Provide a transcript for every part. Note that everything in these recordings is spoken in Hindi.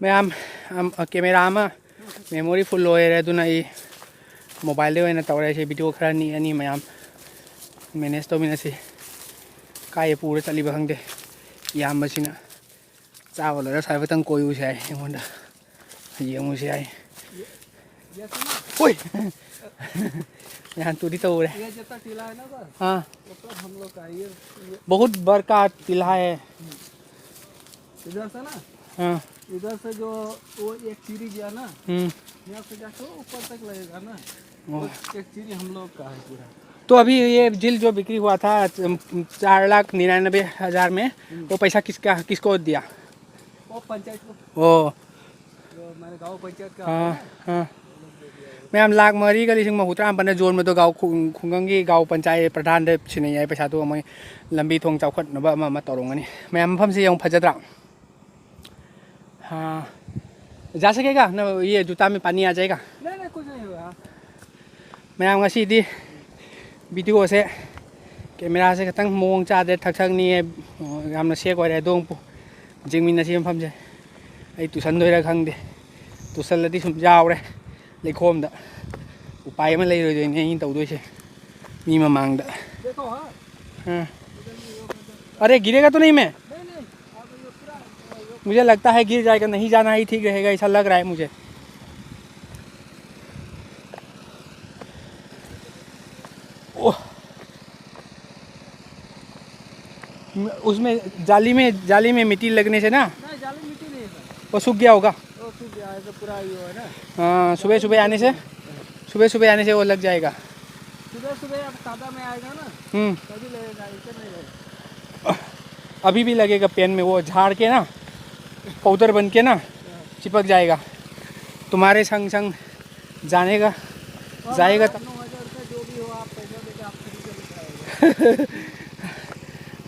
मैम कैमरा मेमोरी फुल लोरे मोबाइल तौर से वीडियो खरा नी मैम मैनेज तौमीन से काय पूरा चली खंगे इयाबसीना चाव लोर साइबतंग कोयूसे येंगूसे ओए यहाँ तुरी तौरे हाँ बहुत बड़का टिल्हा है इधर से ना। हाँ इधर से जो वो एक सीढ़ी गया ना, यहाँ से जाके ऊपर तक लगेगा ना, एक सीढ़ी हम लोग का है पूरा। तो अभी ये झील जो बिक्री हुआ था 4,99,000 में, वो पैसा किसको दिया? वो पंचायत को, ओ जो मैंने गाँव पंचायत का। हाँ हाँ मैम लाख मरी का लिंग महुतरा बने जोन में तो गाँव खुंगंगी गाँव पंचायत प्रधान दे छिने याई पैसा तो मैं लंबी थोंग चाउखट नबा तौरोंगनी मैम मफम से यौं फजद्रा। हाँ जा सकेगा ना? ये जूता में पानी आ जाएगा? नहीं कुछ नहीं होगा। मैम ngasi वीडियो से कैमरा से खतंग मोंग चादे थकथंगनी यामना सेक ओरे दोंग पु जिंगमिनसी मफम से आई तुसन दोइरा खंगदे तुसलदी सुम जावरे लेखोमदा उपाय में ले रोइने इन तौदोइसे मी ममांगदा। देखो हाँ। हाँ अरे गिरेगा तो नहीं? मैं मुझे लगता है गिर जाएगा, नहीं जाना ही ठीक रहेगा ऐसा लग रहा है मुझे। ओह उसमें जाली में मिट्टी लगने से ना नहीं जाली मिट्टी नहीं है, वो सूख गया होगा। वो सूख गया है तो पूरा ये है ना। हाँ सुबह आने से वो लग जाएगा। सुबह अब ताज़ा में आएगा ना तभी लगेगा, ऐसे नहीं लगेगा। अभी भी लगेगा पेन में, वो झाड़ के ना पाउडर बन के ना चिपक जाएगा तुम्हारे संग जाएगा 9,000 रुपये जो भी हो आप पैसा देकर आप खरीद के लेकर आएगा।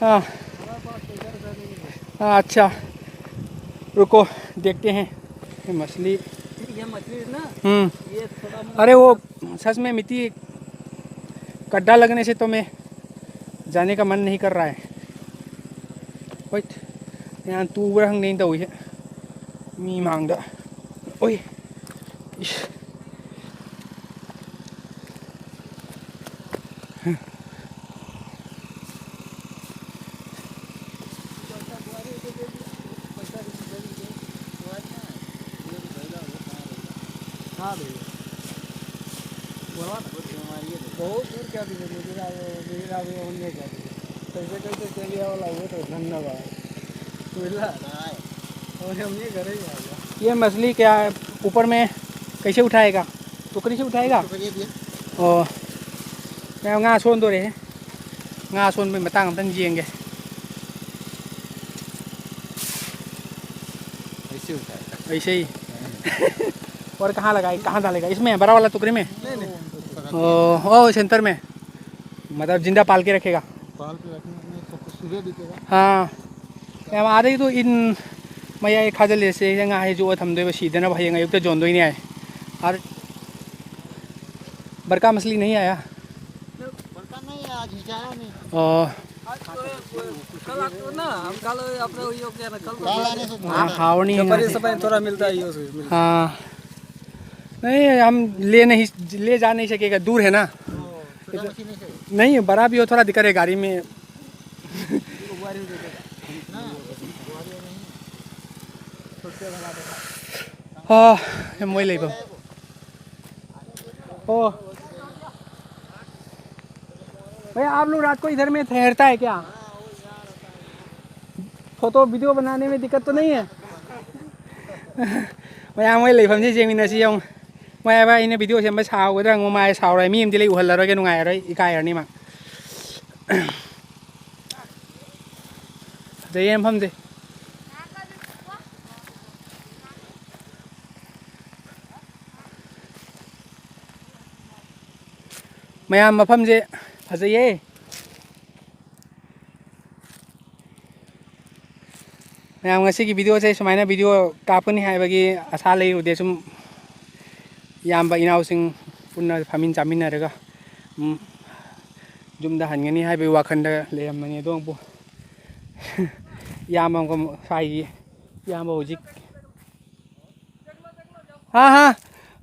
हाँ हमारे पास पैसा नहीं है। हाँ अच्छा रुको देखते हैं ये मछली। ये मछली ना ये थोड़ा अरे वो सच में मिट्टी गड्ढा लगने से तो मैं जाने का मन नहीं कर रहा है। ओइट यहाँ तू रंग नहीं तो है मी मांगदा ओए इश हाँ भैया बोला बहुत दूर क्या दीजिए होने क्या कैसे कैसे चलिए वाला वो तो धन्यवाद बोला और हम ये करेंगे। ये मछली क्या ऊपर में कैसे उठाएगा? टोकरी से उठाएगा? ओ मैं nga सोन दो रहे nga सोन में बतांग हम तंग जिएंगे ऐसे उठाएगा ऐसे ही। और कहाँ लगाए, कहाँ डालेगा? इसमें बड़ा वाला टोकरी में? ओ सेंटर में मतलब जिंदा पाल के रखेगा? पाल के रखने तो सुबह बिकेगा। हाँ मैं आ रही तो इन मैं खाजल से है जो थमदे सीधना भाई अयुक्त जोन दो है और बड़का मछली नहीं आया। बड़का नहीं आज हिचाया नहीं। कल ना हम कल अपने यो क्या ना कल हाँ खाओ नहीं है थोड़ा मिलता है ये। हाँ नहीं हम ले जा नहीं सकेगा, दूर है ना। नहीं बड़ा भी हो थोड़ा दिक्कत है गाड़ी में। हाँ मैं ले ओ भैया आप लोग रात को इधर में ठहरता है क्या? फोटो वीडियो बनाने में दिक्कत तो नहीं है? मैं वही ले फमजी जेमिन सी यौं मैं भाई इन्हें वीडियो से मैं साव गदर मैं साव रहा मीम दिले उहल रहा के नुंगाय रहा इकाय रनी मा जय हम फमजे मैं मफम से फजये मैं की वीडियो से सुमायना वीडियो कापनी है आशा लेरुदे सुम याम इनाउसिंग पुन्ना फामिन चामिनरगा जुमदा हनगनी है वाखंड लेरमनी याम को साई याम हजिक हाँ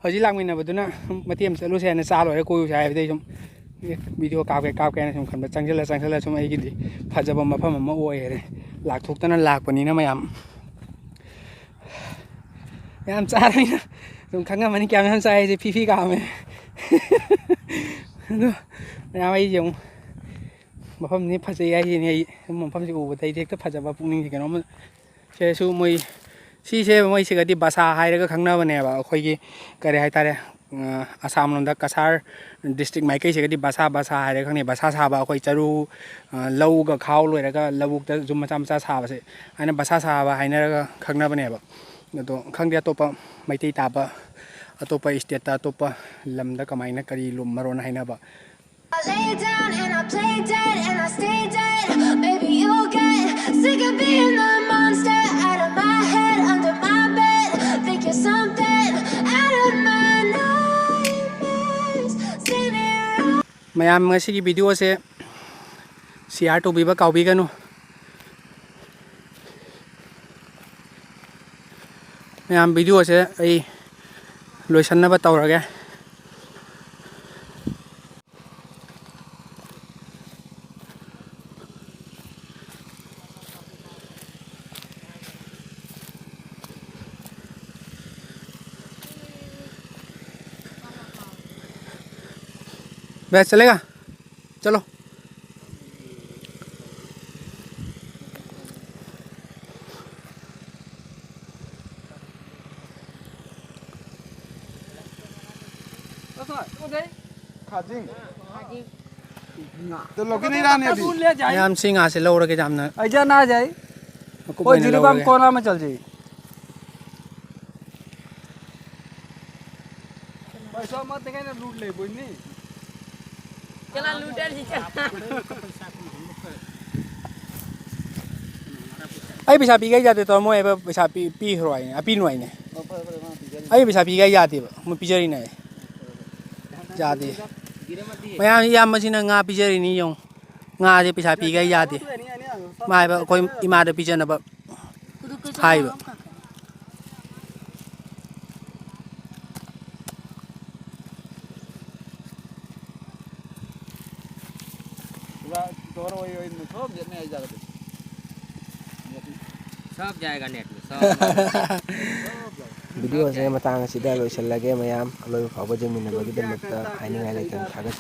हजी लामिनबदुना मतेम चलुसे है चा लोरे कोयुसे है सम वीडियो कापके सम खन चंगल सम अगी फजब मफम ओरे लाथोक्तना लापनीना मैम याम चारमीना सम खंगमनी क्या मैम चाहे फीफी कामे मैम अम मफम फजे मफम से उबद हेक्ट फजब पुनिंग कौन से मोई सीसे मोईसीगदी बसा है खंगनबनेब अखोई करें हाइतारे आसाम लोम कसार डिस्ट्रिक्ट माइकईसीगदी बसा है खने बसा साब अखोई चरु लौग खाव लोरग लबुक जुम मचा मचा साबसे अने बसा साब हाइनरग खंगनबनेब अदो खंगदे अतोप मैतई ताब अतोप स्टेट अतोप लमदा कमाइना करी लुम मरोन हाइनब I lay down and I play dead and I stay dead. Baby, you'll get sick of being the monster out of my head, under my bed. Think you're something out of my nightmares. See me around. Ma'am की वीडियो से शेयर तौबीब काउबीगनु मैम वीडियो से लोइसन्नब तौरगे बस चलेगा चलो तो लोग नहीं रहने अभी मैम सिंह से लौड़ के जामना ऐसा ना जाए कोई जिरीबाम कोना में चल जाए पैसा मत देखे ना लूट ले बोल नहीं चला लूटर जी चल अई पैसा पी गई जाते तो मोए पैसा पी हरवाई अपी नुआई अई पैसा पी गई जाते मो पिजरी ने जाते मैम याम मसिना nga पिजरी नि यो nga जे पैसा पी गई जाते माइबा कोई इमाद पिजनब हाइबा सब जाएगा नेट में सब वीडियो से मतंग लोसलगे मैम अलोई फाव जमीन हाईनिंग थागत